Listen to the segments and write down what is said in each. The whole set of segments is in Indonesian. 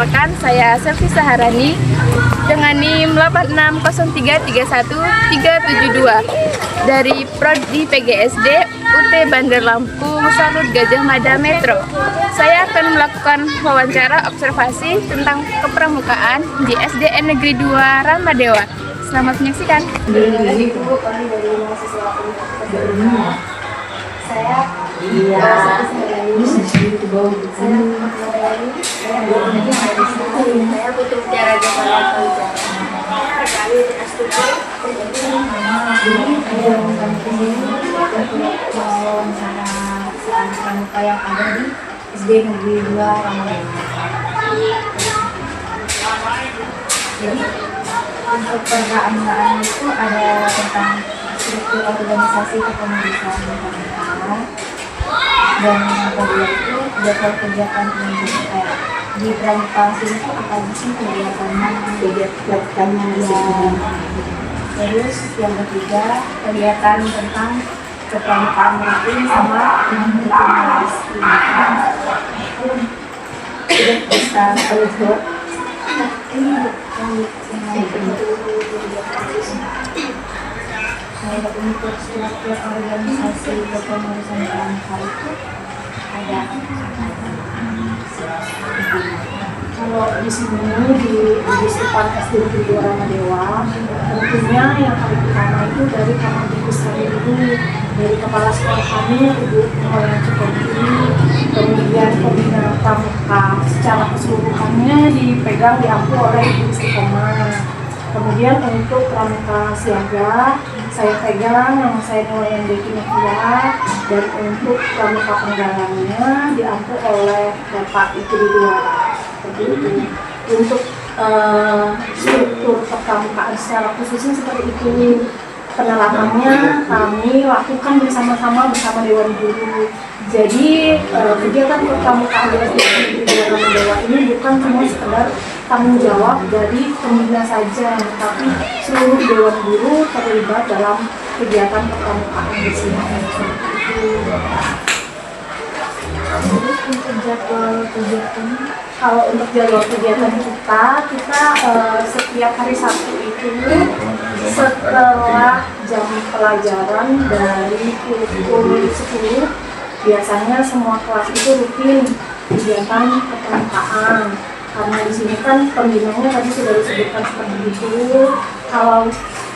Perkenalkan, saya Selvi Saharani dengan NIM 86033137 dari Prodi PGSD UT Bandar Lampung Salut Gajah Mada Metro. Saya akan melakukan wawancara observasi tentang kepramukaan di SDN Negeri 2 Ramadewa. Selamat menyaksikan. Saya Putri Tiara Jepara pramuka yang ada di SD Negeri 2 Ramadewa. Jadi untuk perangkaan itu ada tentang struktur organisasi kepengurusan pramuka, dan yang kedua itu jadwal kegiatan pendidikan di pramuka sini itu apa sih kegiatannya ya. Terus yang ketiga kegiatan tentang kepramukaan rutin sama rutinitas. Bisa terlihat untuk struktur organisasi kepengurusan pramuka itu ada. Kalau di sini di Disipan SD Negeri 2 Ramadewa, tentunya yang paling utama itu dari Kemendikbud dulu, dari kepala sekolah kami Ibu Mulyan Cikondi, kemudian pembina pramuka secara keseluruhannya diampu oleh Ibu Istiqomah. Kemudian untuk pramuka siaga saya pegang, nama saya Nelayan Dekinekia, dan untuk pramuka penggalannya diampu oleh Bapak Ibu Ridwan. Seperti itu. Untuk struktur kepramukaan secara khususnya seperti itu. Penerapannya kami lakukan bersama-sama bersama Dewan Guru. Jadi kegiatan kepramukaan di SD Ramadewa ini bukan cuma sekedar tanggung jawab dari pembina saja, tapi seluruh Dewan Guru terlibat dalam kegiatan kepramukaan di sini. Terus untuk jadwal kegiatan, kalau untuk jadwal kegiatan kita setiap hari Sabtu itu setelah jam pelajaran dari pukul 10 biasanya semua kelas itu rutin kegiatan kepramukaan. Karena di sini kan pembinanya tadi sudah disebutkan seperti itu. Kalau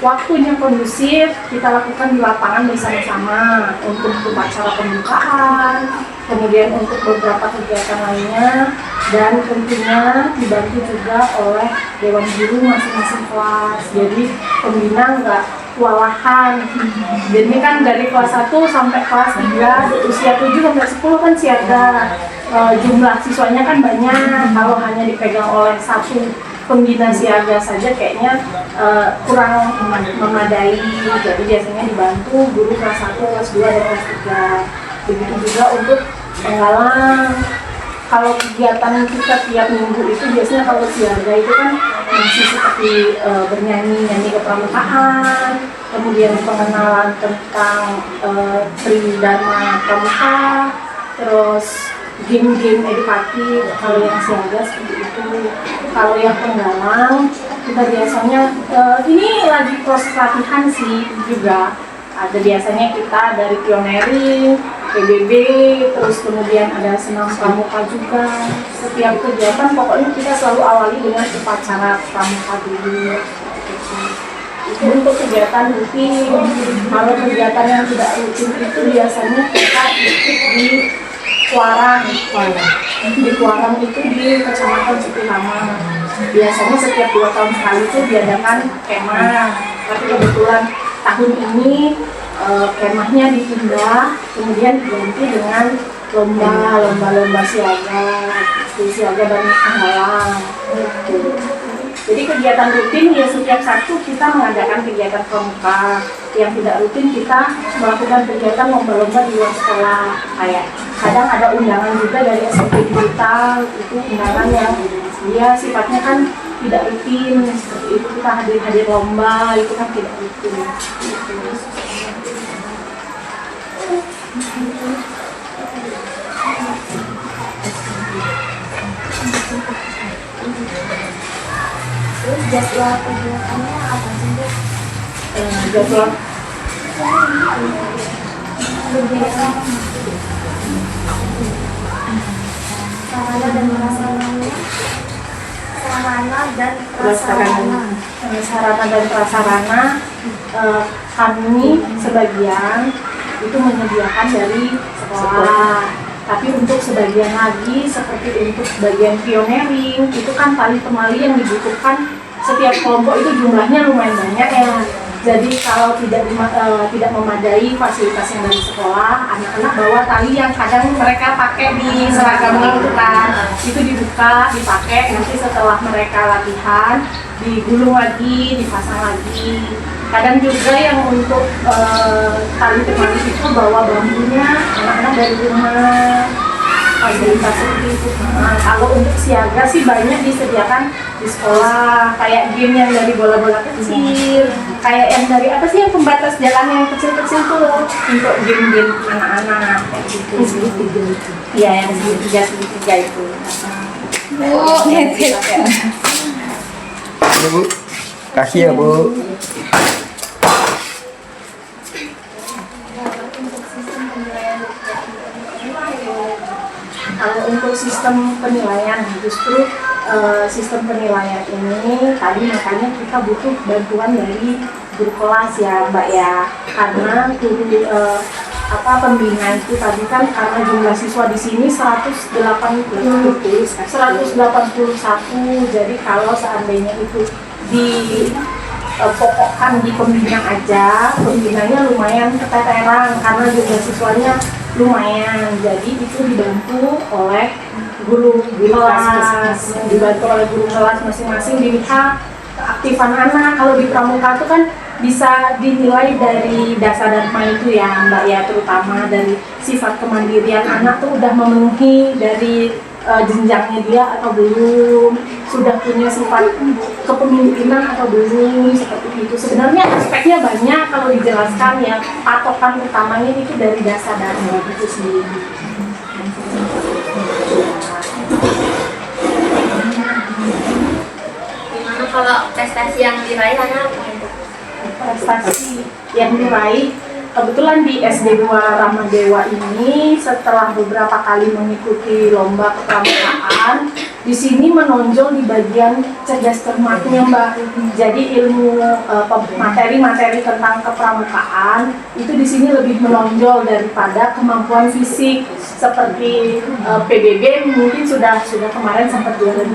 waktunya kondusif, kita lakukan di lapangan bersama-sama untuk upacara pembukaan, kemudian untuk beberapa kegiatan lainnya, dan tentunya dibantu juga oleh Dewan Guru masing-masing kelas. Jadi pembina nggak kewalahan. Jadi kan dari kelas 1 sampai kelas 3, usia 7 sampai 10 kan siaga. Jumlah siswanya kan banyak. Kalau hanya dipegang oleh satu pembina siaga saja kayaknya kurang memadai. Jadi biasanya dibantu guru kelas 1, kelas 2, dan kelas 3. Begitu juga untuk penggalang. Kalau kegiatan kita tiap minggu itu biasanya kalau siaga itu kan masih seperti bernyanyi kepramukaan, kemudian pengenalan tentang Tridharma Pramuka, terus game-game edukatif. Kalau yang siaga seperti itu. Kalau yang penggalang kita biasanya ini lagi proses latihan sih juga. Ada biasanya kita dari pionering, PBB, terus kemudian ada senam pramuka juga. Setiap kegiatan pokoknya kita selalu awali dengan upacara pramuka dulu. Itu untuk kegiatan rutin. Kalau kegiatan yang tidak rutin itu biasanya kita ikut di Kuarang. Di Kuarang itu di Kecamatan Sukinama. Biasanya setiap 2 tahun sekali itu diadakan kemah. Tapi kebetulan tahun ini kemahnya ditunda, kemudian diganti dengan lomba siaga, siaga dan penggalang. Jadi kegiatan rutin ya setiap Sabtu kita mengadakan kegiatan pramuka. Yang tidak rutin kita melakukan kegiatan lomba-lomba di luar sekolah. Kayak kadang ada undangan juga dari SMP digital, itu undangan yang dia sifatnya kan tidak rutin. Seperti itu kita hadir lomba, itu kan tidak rutin. Terus jadwal kegiatannya apa sih, Bu? Jadwal berbeda sarana dan prasarana, sarana dan prasarana kami sebagian itu menyediakan dari sekolah. Tapi untuk sebagian lagi seperti untuk bagian pioneering itu kan tali temali yang dibutuhkan setiap kelompok itu jumlahnya lumayan banyak ya. Jadi kalau tidak memadai fasilitas yang dari sekolah, anak-anak bawa tali yang kadang mereka pakai di seragamnya itu kan, itu dibuka, dipakai, nanti setelah mereka latihan, digulung lagi, dipasang lagi. Kadang juga yang untuk tali temali itu bawa bambunya, anak-anak dari rumah. Fasilitas seperti itu. Nah, kalau untuk siaga sih banyak disediakan di sekolah, kayak game yang dari bola-bola kecil, kayak yang dari apa sih yang pembatas jalan yang kecil-kecil tuh untuk game-game anak-anak kayak gitu. Segitiga itu. Iya, yang segitiga itu. Bu, Ya, Bu. Kasih ya, Bu. Kalau untuk sistem penilaian, justru sistem penilaian ini tadi makanya kita butuh bantuan dari guru kelas ya, Mbak ya, karena pembina itu tadi kan karena jumlah siswa di sini 181, jadi kalau seandainya itu pokokkan di pembina aja, pembinanya lumayan keteteran karena jumlah siswanya lumayan, jadi itu dibantu oleh guru kelas, masing-masing dilihat keaktifan anak. Kalau di pramuka itu kan bisa dinilai dari dasar dharma itu ya, Mbak ya, terutama dari sifat kemandirian anak tuh udah memenuhi dari jenjangnya dia atau belum, sudah punya sifat kepemimpinan atau belum, seperti itu. Sebenarnya aspeknya banyak kalau dijelaskan ya, patokan utamanya itu dari dasar dharma itu sendiri. Gimana kalau prestasi yang diraih anak? Prestasi yang diraih kebetulan di SD 2 Ramadewa ini setelah beberapa kali mengikuti lomba kepramukaan, di sini menonjol di bagian cerdas cermatnya, Mbak. Jadi ilmu materi-materi tentang kepramukaan itu di sini lebih menonjol daripada kemampuan fisik. Seperti PBB mungkin sudah kemarin sempat juara 2,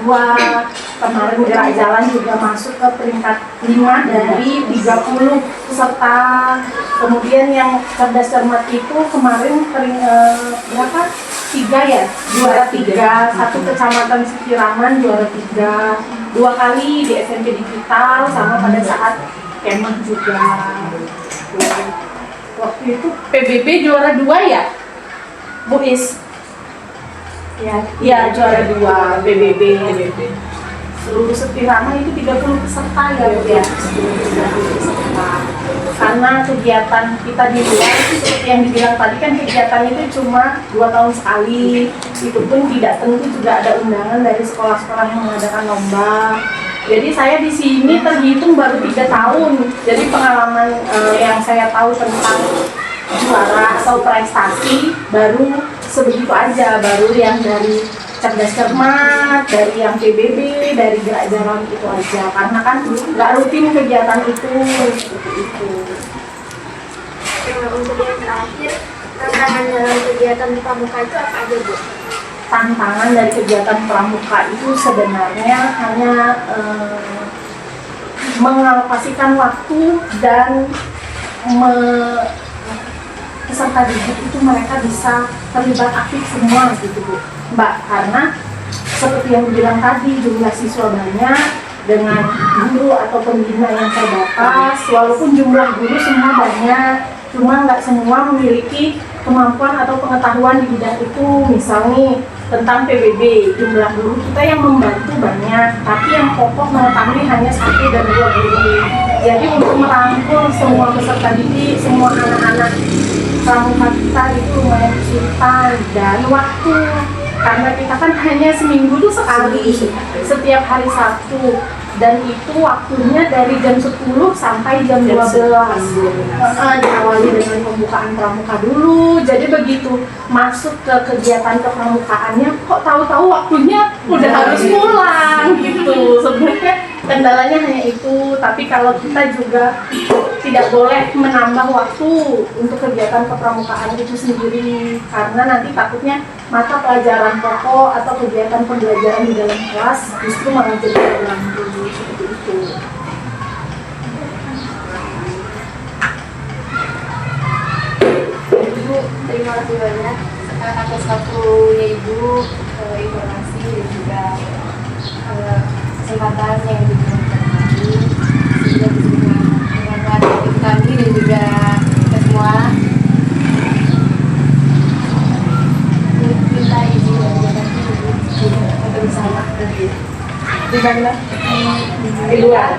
kemarin gerak jalan juga masuk ke peringkat 5 dari 30 peserta. Kemudian yang cerdas cermat itu kemarin berapa? 3 ya, juara 3, satu kecamatan Sekiraman juara 3, 2 kali di SMP Digital sama pada saat kemah juga. Waktu itu PBB juara 2 ya, Bu Is? Ya juara 2 PBB. Seluruh Sekirama itu 30 peserta ya, Bu ya. 30 peserta. Karena kegiatan kita di luar itu seperti yang dibilang tadi kan kegiatan itu cuma 2 tahun sekali, itu pun tidak tentu juga ada undangan dari sekolah-sekolah yang mengadakan lomba. Jadi saya di sini terhitung baru 3 tahun, jadi pengalaman yang saya tahu tentang juara atau prestasi baru sebegitu aja, baru yang dari cerdas cermat, dari yang PBB, dari gerak jalan itu aja, karena kan nggak rutin kegiatan itu, seperti itu. Untuk yang terakhir, tantangan dalam kegiatan pramuka itu apa aja, Bu? Tantangan dari kegiatan pramuka itu sebenarnya hanya mengalokasikan waktu dan peserta didik itu mereka bisa terlibat aktif semua gitu, Bu, Mbak, karena seperti yang dibilang tadi jumlah siswa banyak dengan guru atau pembina yang terbatas. Walaupun jumlah guru semua banyak, cuma nggak semua memiliki kemampuan atau pengetahuan di bidang itu. Misalnya tentang PBB, jumlah guru kita yang membantu banyak, tapi yang pokok mengetahui hanya 1 dan 2 guru. Jadi untuk merangkul semua peserta didik, semua anak-anak pramuka kita itu lumayan kesulitan dan waktu. karena kita kan hanya seminggu tuh sekali, setiap hari Sabtu, dan itu waktunya dari jam 10 sampai jam 12. Diawali dengan pembukaan pramuka dulu, jadi begitu masuk ke kegiatan kepramukaannya kok tahu-tahu waktunya udah harus pulang gitu. Sebenarnya kendalanya hanya itu, tapi kalau kita juga tidak boleh menambah waktu untuk kegiatan kepramukaan itu sendiri, karena nanti takutnya mata pelajaran pokok atau kegiatan pembelajaran di dalam kelas justru malah jadi terganggu seperti itu. Ibu, terima kasih banyak atas waktunya Ibu, informasi dan juga kesempatan yang diberikan kami, sehingga bisa bermanfaat untuk kami dan juga kita semua. Minta izin dan juga untuk bersama. Di mana? Di luar.